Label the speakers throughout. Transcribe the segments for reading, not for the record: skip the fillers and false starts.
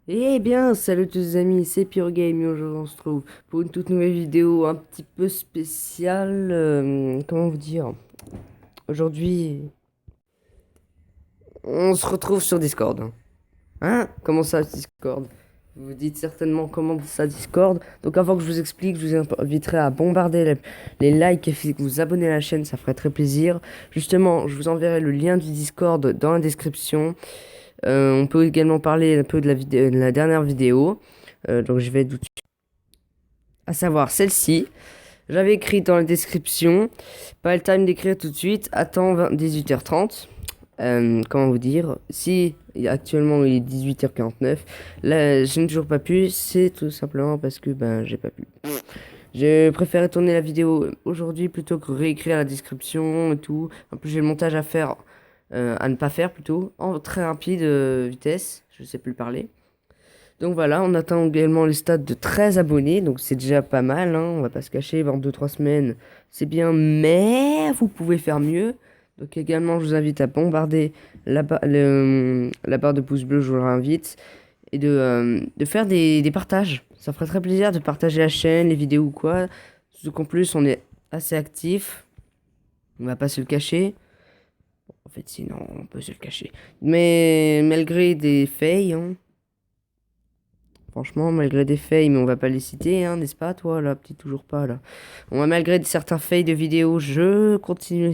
Speaker 1: Eh bien, salut tous les amis, c'est Pure Game et aujourd'hui on se trouve pour une toute nouvelle vidéo un petit peu spéciale. Comment vous dire? Aujourd'hui, on se retrouve sur Discord. Hein? Comment ça, Discord? Vous vous dites certainement comment ça, Discord. Donc avant que je vous explique, je vous inviterai à bombarder les likes et vous abonner à la chaîne, ça ferait très plaisir. Justement, je vous enverrai le lien du Discord dans la description. On peut également parler un peu de de la dernière vidéo. Donc je vais tout de suite. À savoir celle-ci. J'avais écrit dans la description. Pas le time d'écrire tout de suite. Attends 18h30. Comment vous dire? Si actuellement il est 18h49. Là, je n'ai toujours pas pu. C'est tout simplement parce que ben j'ai pas pu. J'ai préféré tourner la vidéo aujourd'hui plutôt que réécrire la description et tout. En plus, j'ai le montage à faire, à ne pas faire plutôt, en très rapide vitesse. Je sais plus parler. Donc voilà, on atteint également les stades de 13 abonnés, donc c'est déjà pas mal, hein, on va pas se cacher, dans 2 3 semaines, c'est bien, mais vous pouvez faire mieux. Donc également, je vous invite à bombarder la barre de pouce bleu, je vous l'invite, et de faire des partages. Ça ferait très plaisir de partager la chaîne, les vidéos ou quoi. Surtout qu'en plus, on est assez actif, on va pas se le cacher. En fait, sinon, on peut se le cacher. Mais malgré des fails, hein, franchement, malgré des fails, mais on va pas les citer, hein, n'est-ce pas, toi, là, petit toujours pas, là. On va, malgré certains fails de vidéos, je continue,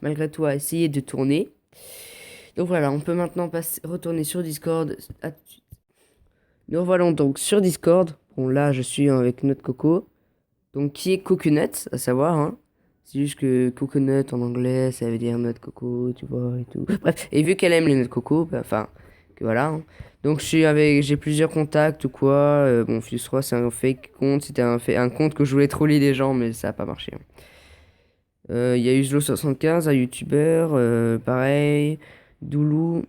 Speaker 1: malgré tout, à essayer de tourner. Donc voilà, on peut maintenant retourner sur Discord. Nous revoilà donc sur Discord. Bon, là, je suis avec notre Coco, donc qui est Coconut, à savoir, hein. C'est juste que coconut en anglais, ça veut dire noix de coco, tu vois, et tout. Bref, et vu qu'elle aime les noix de coco, bah, enfin, que voilà, hein. Donc j'ai plusieurs contacts ou quoi. Bon, Fuse 3, c'est un fake compte. C'était un compte que je voulais troller les gens, mais ça a pas marché, hein. Il y a Uslo75, un youtubeur, pareil. Doulou.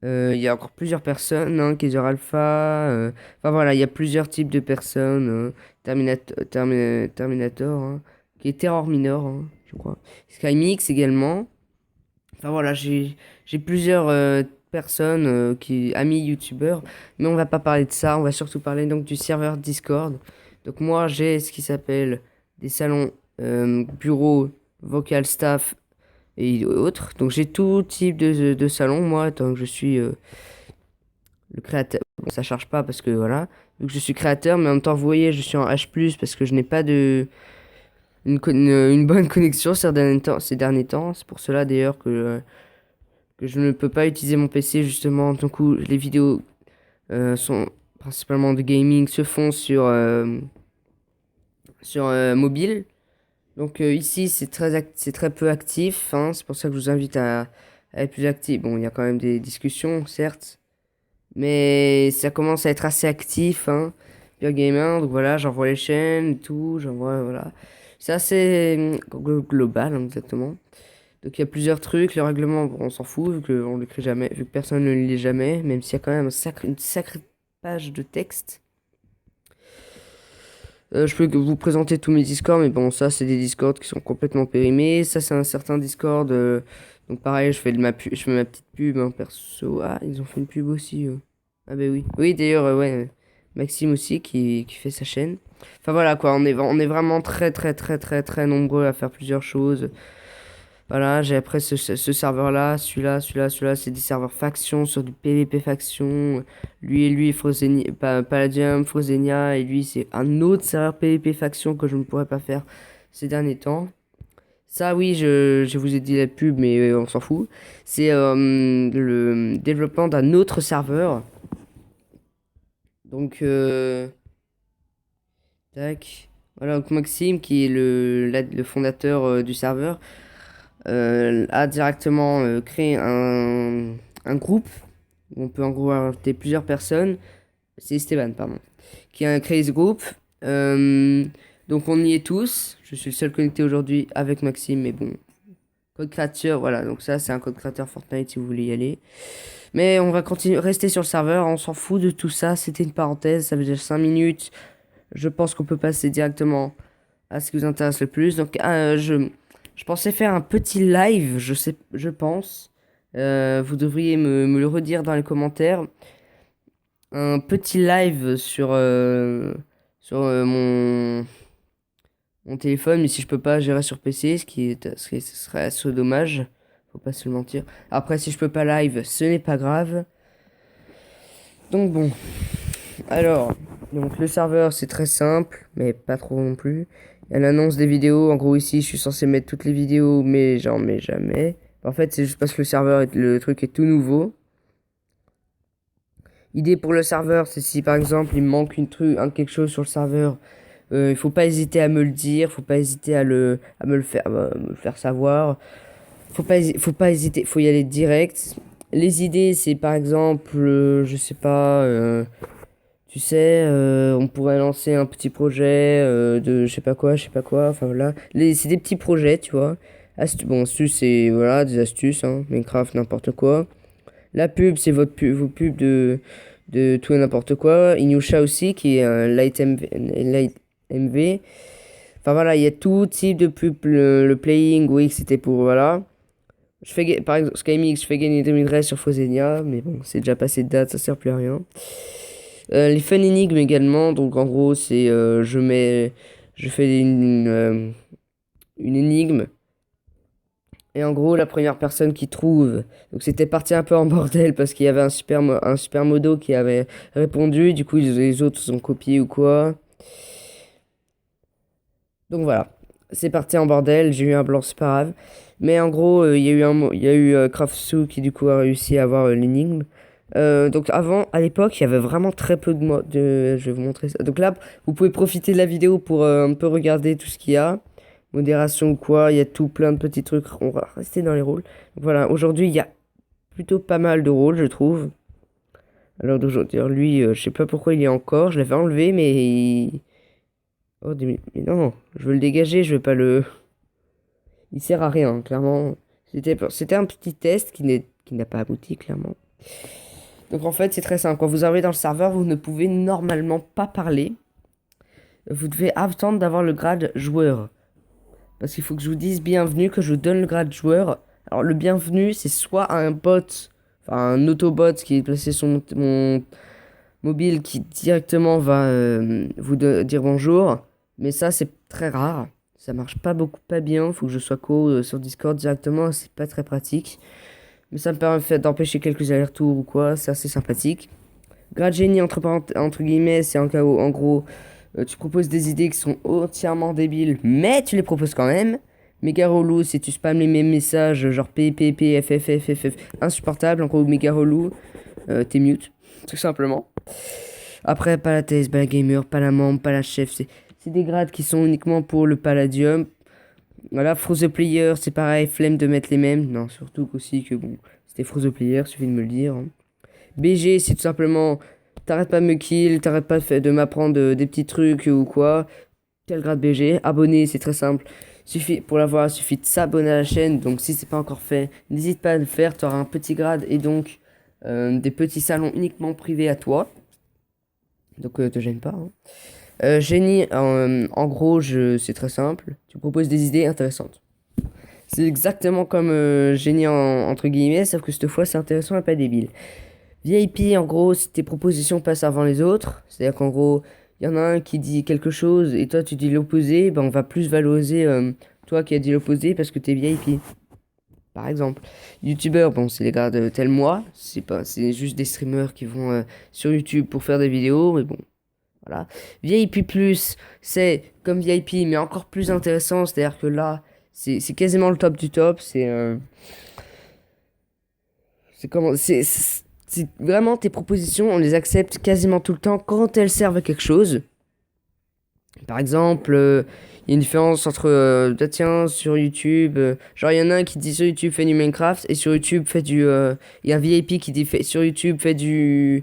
Speaker 1: Il y a encore plusieurs personnes, hein, Kaiser Alpha. Enfin voilà, il y a plusieurs types de personnes. Terminator, hein, qui est Terror Minor, hein, je crois. Skymix également. Enfin voilà, j'ai plusieurs personnes, amis youtubeurs, mais on va pas parler de ça, on va surtout parler donc du serveur Discord. Donc moi j'ai ce qui s'appelle des salons bureau, vocal staff et autres. Donc j'ai tout type de salons, moi, tant que je suis le créateur. Bon, ça charge pas parce que voilà, vu que je suis créateur, mais en même temps, vous voyez, je suis en H+, parce que je n'ai pas une bonne connexion ces derniers temps. C'est pour cela d'ailleurs que je ne peux pas utiliser mon PC justement. Du coup, les vidéos sont principalement de gaming, se font sur mobile. Donc ici, c'est très peu actif, hein. C'est pour ça que je vous invite à être plus actif. Bon, il y a quand même des discussions, certes, mais ça commence à être assez actif, hein. Pure Gamer, donc voilà, j'envoie les chaînes et tout, j'envoie, voilà. C'est assez global, hein, exactement. Donc il y a plusieurs trucs, le règlement, bon, on s'en fout, vu qu'on l'écrit jamais, vu que personne ne le lit jamais, même s'il y a quand même une sacrée page de texte. Je peux vous présenter tous mes Discords, mais bon, ça, c'est des Discords qui sont complètement périmés. Ça, c'est un certain Discord. Donc, pareil, je fais ma petite pub, hein, perso. Ah, ils ont fait une pub aussi. Ah, bah oui. Oui, d'ailleurs, ouais, Maxime aussi qui fait sa chaîne. Enfin, voilà, quoi. On est vraiment très, très, très, très, très nombreux à faire plusieurs choses. Voilà, j'ai après ce serveur-là, celui-là, c'est des serveurs factions sur du PvP faction. Lui, Palladium, Frosenia, et lui, c'est un autre serveur PvP faction que je ne pourrais pas faire ces derniers temps. Ça, oui, je vous ai dit la pub, mais on s'en fout. C'est le développement d'un autre serveur. Donc, tac. Voilà, donc Maxime, qui est le fondateur du serveur, a directement créé un groupe où on peut en gros ajouter plusieurs personnes. C'est Esteban, pardon, qui a créé ce groupe. Euh, donc on y est tous. Je suis le seul connecté aujourd'hui avec Maxime, mais bon. Code créateur, voilà. Donc ça, c'est un code créateur Fortnite si vous voulez y aller. Mais on va continuer, rester sur le serveur. On s'en fout de tout ça. C'était une parenthèse. Ça veut dire 5 minutes. Je pense qu'on peut passer directement à ce qui vous intéresse le plus. Donc, je pensais faire un petit live, je pense. Vous devriez me le redire dans les commentaires. un petit live sur mon téléphone, mais si je peux pas gérer sur PC, ce serait assez dommage. Faut pas se le mentir. Après, si je peux pas live, ce n'est pas grave. Donc bon. Alors, donc le serveur, c'est très simple, mais pas trop non plus. Il y a l'annonce des vidéos. En gros, ici, je suis censé mettre toutes les vidéos, mais j'en mets jamais. En fait, c'est juste parce que le truc est tout nouveau. Idée pour le serveur, c'est si par exemple il me manque quelque chose sur le serveur, il faut pas hésiter à me le dire, faut pas hésiter à me le faire savoir. Faut pas hésiter, faut y aller direct. Les idées, c'est par exemple, je sais pas, tu sais, on pourrait lancer un petit projet de je sais pas quoi, enfin voilà. C'est des petits projets, tu vois. Bon, astuces, c'est voilà, des astuces, hein, Minecraft, n'importe quoi. La pub, c'est vos pubs de tout et n'importe quoi. Inuyasha aussi, qui est un Light MV. Enfin voilà, il y a tout type de pub. Le Playing, oui, c'était pour, voilà. Par exemple, SkyMix, je fais gagner 2013 sur Fosenia, mais bon, c'est déjà passé de date, ça sert plus à rien. Les fun énigmes également, donc en gros, je fais une énigme. Et en gros, la première personne qui trouve, donc c'était parti un peu en bordel parce qu'il y avait un super modo qui avait répondu, du coup les autres ont copié ou quoi. Donc voilà, c'est parti en bordel, j'ai eu un blanc, c'est pas grave. Mais en gros, il y a eu Craftsu qui du coup a réussi à avoir l'énigme. Donc avant, à l'époque, il y avait vraiment très peu je vais vous montrer ça. Donc là, vous pouvez profiter de la vidéo pour un peu regarder tout ce qu'il y a. Modération ou quoi, il y a tout plein de petits trucs. On va rester dans les rôles. Donc voilà, aujourd'hui, il y a plutôt pas mal de rôles, je trouve. Alors d'aujourd'hui, lui, je sais pas pourquoi il y est encore. Je l'avais enlevé, Oh, mais non, je veux le dégager, je veux pas le... Il sert à rien, clairement. C'était un petit test qui n'a pas abouti, clairement. Donc en fait, c'est très simple. Quand vous arrivez dans le serveur, vous ne pouvez normalement pas parler. Vous devez attendre d'avoir le grade joueur. Parce qu'il faut que je vous dise bienvenue, que je vous donne le grade joueur. Alors le bienvenu, c'est soit un bot, enfin un autobot qui est placé sur mon mobile qui directement va dire bonjour. Mais ça, c'est très rare. Ça marche pas pas bien. Faut que je sois sur Discord directement. C'est pas très pratique. Mais ça me permet d'empêcher quelques allers-retours ou quoi. C'est assez sympathique. Grade génie, entre guillemets, c'est en gros, tu proposes des idées qui sont entièrement débiles, mais tu les proposes quand même. Méga relou, si tu spams les mêmes messages, genre P, P, P, F, F, F, F, F, insupportable. En gros, méga relou, t'es mute, tout simplement. Après, pas la thèse, pas la gamer, pas la membre, pas la chef. C'est des grades qui sont uniquement pour le palladium. Voilà, Froze Player, c'est pareil, flemme de mettre les mêmes. Non, surtout aussi que bon, c'était Froze Player, suffit de me le dire, hein. BG, c'est tout simplement, t'arrêtes pas de me kill, t'arrêtes pas de m'apprendre des petits trucs ou quoi. Quel grade BG? Abonner, c'est très simple. Pour l'avoir, il suffit de s'abonner à la chaîne. Donc si c'est pas encore fait, n'hésite pas à le faire. Tu auras un petit grade et donc des petits salons uniquement privés à toi. Donc te gêne pas, hein. Génie, en gros, c'est très simple. Tu proposes des idées intéressantes. C'est exactement comme génie entre guillemets, sauf que cette fois c'est intéressant et pas débile. VIP, en gros, si tes propositions passent avant les autres, c'est-à-dire qu'en gros, il y en a un qui dit quelque chose et toi tu dis l'opposé, ben on va plus valoriser toi qui as dit l'opposé parce que t'es VIP. Par exemple, YouTubeur, bon, c'est les gars de tel moi, c'est juste des streamers qui vont sur YouTube pour faire des vidéos, mais bon, voilà. VIP+, c'est comme VIP, mais encore plus intéressant, c'est-à-dire que là, c'est quasiment le top du top, c'est vraiment tes propositions, on les accepte quasiment tout le temps quand elles servent à quelque chose. Par exemple, il y a une différence entre, tiens, sur YouTube, genre il y en a un qui dit sur YouTube fait du Minecraft et sur YouTube fait il y a un VIP qui dit sur YouTube fait je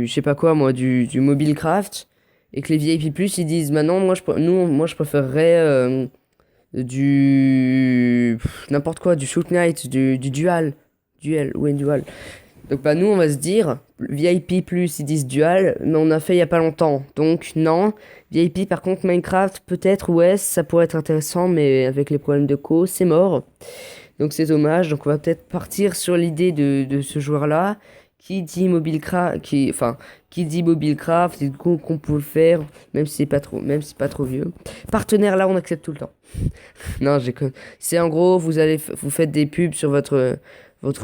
Speaker 1: sais pas quoi moi, du Mobilecraft et que les VIP+, ils disent, bah non, moi je préférerais n'importe quoi, du Shoot Knight, du Dual. Donc bah nous on va se dire, VIP+, ils disent Dual, mais on a fait il y a pas longtemps. Donc non, VIP par contre Minecraft, peut-être ouais, ça pourrait être intéressant, mais avec les problèmes de c'est mort. Donc c'est dommage, donc on va peut-être partir sur l'idée de ce joueur-là, qui dit Mobilecraft, qui dit Mobilecraft, c'est qu'on peut le faire, même si c'est pas trop, même si c'est pas trop vieux. Partenaire, là, on accepte tout le temps. Non, c'est en gros, vous faites des pubs sur votre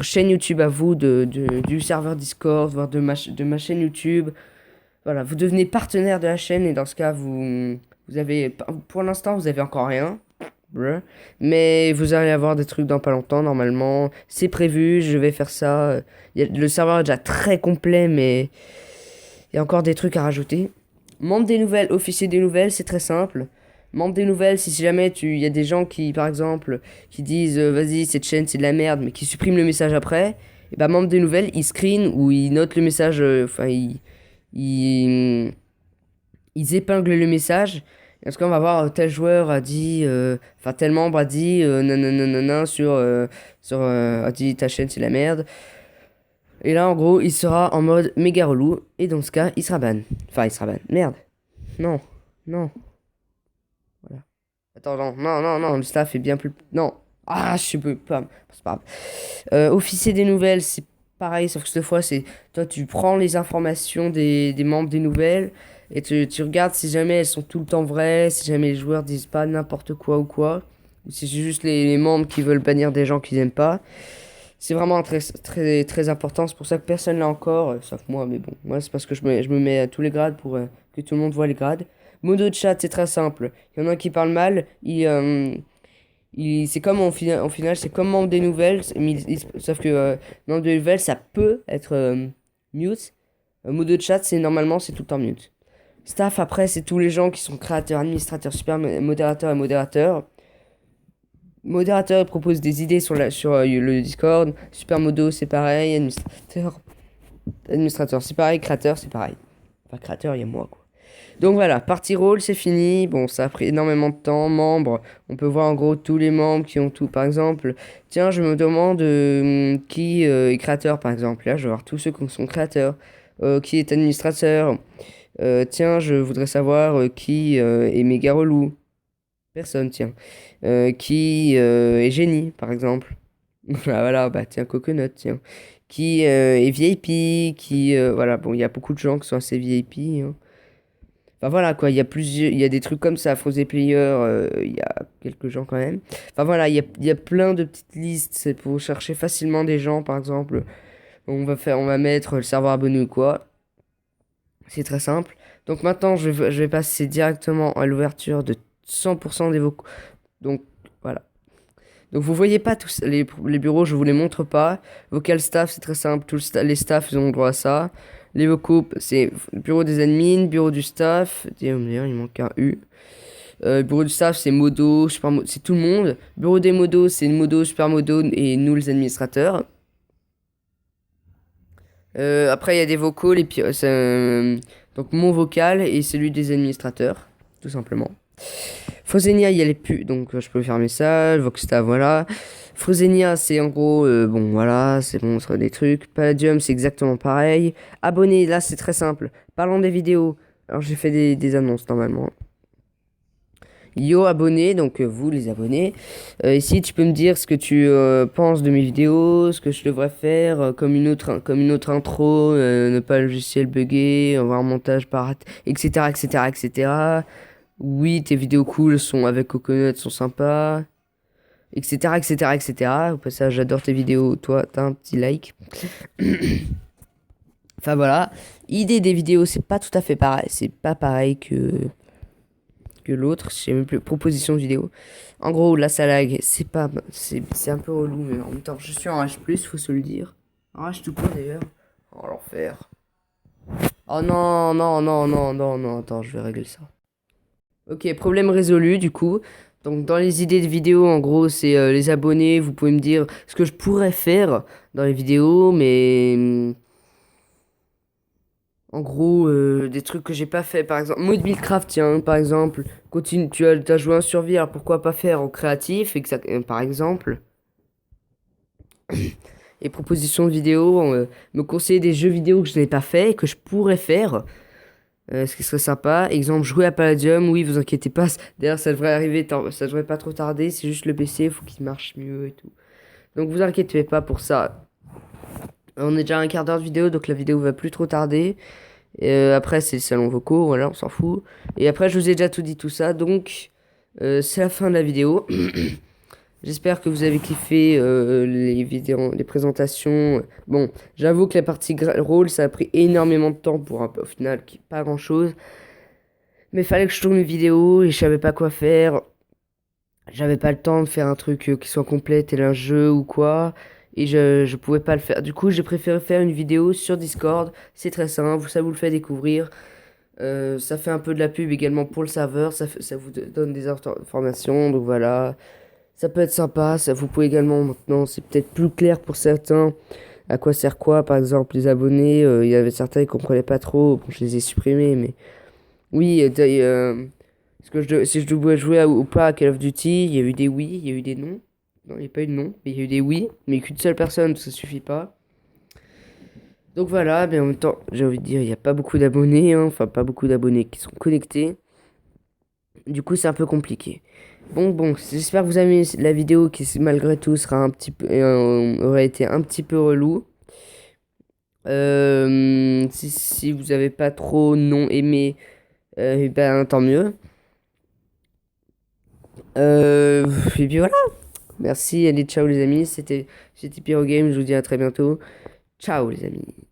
Speaker 1: chaîne YouTube à vous, du serveur Discord, voire de ma chaîne YouTube. Voilà, vous devenez partenaire de la chaîne et dans ce cas, vous avez, pour l'instant, vous avez encore rien. Bruh. Mais vous allez avoir des trucs dans pas longtemps, normalement. C'est prévu, je vais faire ça. Le serveur est déjà très complet, mais il y a encore des trucs à rajouter. Membre des nouvelles, officier des nouvelles, c'est très simple. Membre des nouvelles, si jamais il y a des gens qui, par exemple, qui disent vas-y, cette chaîne c'est de la merde, mais qui suppriment le message après, et bah, membre des nouvelles, il screen ou il note le message, ils, ils épinglent le message. Parce qu'on va voir tel joueur a dit, tel membre a dit, nanana, a dit ta chaîne c'est la merde. Et là, en gros, il sera en mode méga relou. Et dans ce cas, il sera ban. Enfin, il sera ban. Merde. Non. Non. Voilà. Attends, non, le staff est bien plus. Non. Ah, je peux pas. C'est pas grave. Officier des nouvelles, c'est pareil, sauf que cette fois, c'est. Toi, tu prends les informations des membres des nouvelles. Et tu regardes si jamais elles sont tout le temps vraies, si jamais les joueurs disent pas n'importe quoi ou quoi. Ou si c'est juste les membres qui veulent bannir des gens qu'ils aiment pas. C'est vraiment très, très, très important. C'est pour ça que personne l'a encore, sauf moi. Mais bon, moi, c'est parce que je me mets à tous les grades pour que tout le monde voit les grades. Modo de chat, c'est très simple. Il y en a un qui parle mal. C'est comme en final, c'est comme membre des nouvelles. Sauf que membre des nouvelles, ça peut être mute. Modo de chat, normalement, c'est tout le temps mute. Staff, après, c'est tous les gens qui sont créateurs, administrateurs, super modérateurs et modérateurs. Modérateur propose des idées sur le Discord. Super modo, c'est pareil. Administrateur, c'est pareil. Créateur, c'est pareil. Enfin, créateur, il y a moi, quoi. Donc voilà, partie rôle, c'est fini. Bon, ça a pris énormément de temps. Membres, on peut voir en gros tous les membres qui ont tout. Par exemple, tiens, je me demande qui est créateur, par exemple. Là, je vais voir tous ceux qui sont créateurs. Qui est administrateur. Tiens, je voudrais savoir qui est méga relou. Personne, tiens. Qui est génie, par exemple. Voilà, bah tiens, Coconut, tiens. Qui est VIP, voilà, bon, il y a beaucoup de gens qui sont assez VIP. Hein. Enfin voilà, quoi, il y a des trucs comme ça. Frozen Player, il y a quelques gens quand même. Enfin voilà, il y a plein de petites listes. C'est pour chercher facilement des gens, par exemple. On va mettre le serveur abonné ou quoi. C'est très simple. Donc maintenant, je vais passer directement à l'ouverture de 100% des vocaux. Donc voilà. Donc vous voyez pas tous les bureaux, je vous les montre pas. Vocal staff, c'est très simple. Les staffs, ils ont droit à ça. Les vocaux, c'est bureau des admins, bureau du staff. D'ailleurs, il manque un U. Bureau du staff, c'est modo, super c'est tout le monde. Bureau des modos, c'est modo, super modo et nous les administrateurs. Après, il y a des vocaux, donc mon vocal et celui des administrateurs, tout simplement. Frozenia, il y a les pubs, donc je peux fermer ça. Voxta, voilà. Frozenia, c'est en gros, bon, voilà, c'est bon, ça des trucs. Palladium, c'est exactement pareil. Abonnés, là, c'est très simple. Parlons des vidéos. Alors, j'ai fait des annonces normalement. Yo abonnés, donc vous les abonnés. Ici tu peux me dire ce que tu penses de mes vidéos, ce que je devrais faire, comme une autre intro, ne pas le logiciel bugger, avoir un montage par etc etc etc. Oui, tes vidéos cool sont avec Coconut sont sympas, etc etc etc. Au passage j'adore tes vidéos, toi t'as un petit like. Enfin voilà, idée des vidéos c'est pas tout à fait pareil, c'est pas pareil que l'autre, je sais même plus, proposition de vidéo. En gros, là ça lag, c'est un peu relou, mais en même temps, je suis en H+, faut se le dire. En H tout court d'ailleurs. Oh l'enfer. Oh non, non, non, non, non, non, attends, je vais régler ça. Ok, problème résolu du coup. Donc dans les idées de vidéo, en gros, c'est les abonnés, vous pouvez me dire ce que je pourrais faire dans les vidéos, mais en gros, des trucs que j'ai pas fait, par exemple, mode Buildcraft, tiens, par exemple, continue, t'as joué en survie, alors pourquoi pas faire en créatif, par exemple. Et propositions de vidéos, me conseiller des jeux vidéo que je n'ai pas fait et que je pourrais faire, ce qui serait sympa. Exemple, jouer à Palladium, oui, vous inquiétez pas, d'ailleurs ça devrait arriver, ça devrait pas trop tarder, c'est juste le PC, il faut qu'il marche mieux et tout. Donc vous inquiétez pas pour ça. On est déjà à un quart d'heure de vidéo, donc la vidéo va plus trop tarder. Après, c'est les salons vocaux, voilà, on s'en fout. Et après, je vous ai déjà tout dit tout ça, donc c'est la fin de la vidéo. J'espère que vous avez kiffé les vidéos, les présentations. Bon, j'avoue que la partie rôle, ça a pris énormément de temps pour au final pas grand-chose. Mais fallait que je tourne une vidéo et je savais pas quoi faire. J'avais pas le temps de faire un truc qui soit complet, tel un jeu ou quoi. Et je pouvais pas le faire. Du coup, j'ai préféré faire une vidéo sur Discord. C'est très simple, ça vous le fait découvrir. Ça fait un peu de la pub également pour le serveur. Ça vous donne des informations. Donc voilà. Ça peut être sympa. Vous pouvez également maintenant, c'est peut-être plus clair pour certains. À quoi sert quoi? Par exemple, les abonnés. Il y avait certains qui comprenaient pas trop. Bon, je les ai supprimés, mais. Oui, si je devais jouer ou pas à Call of Duty, il y a eu des oui, il y a eu des non. Non, il n'y a pas eu de non, mais il y a eu des oui, mais qu'une seule personne, ça suffit pas. Donc voilà, mais en même temps, j'ai envie de dire, il n'y a pas beaucoup d'abonnés, hein, enfin pas beaucoup d'abonnés qui sont connectés. Du coup, c'est un peu compliqué. Bon, j'espère que vous avez aimé la vidéo qui, malgré tout, sera un petit peu, aurait été un petit peu relou. Si vous avez pas trop non aimé, eh ben tant mieux. Et puis voilà. Merci, allez, ciao les amis. C'était Pyro Game, je vous dis à très bientôt. Ciao les amis.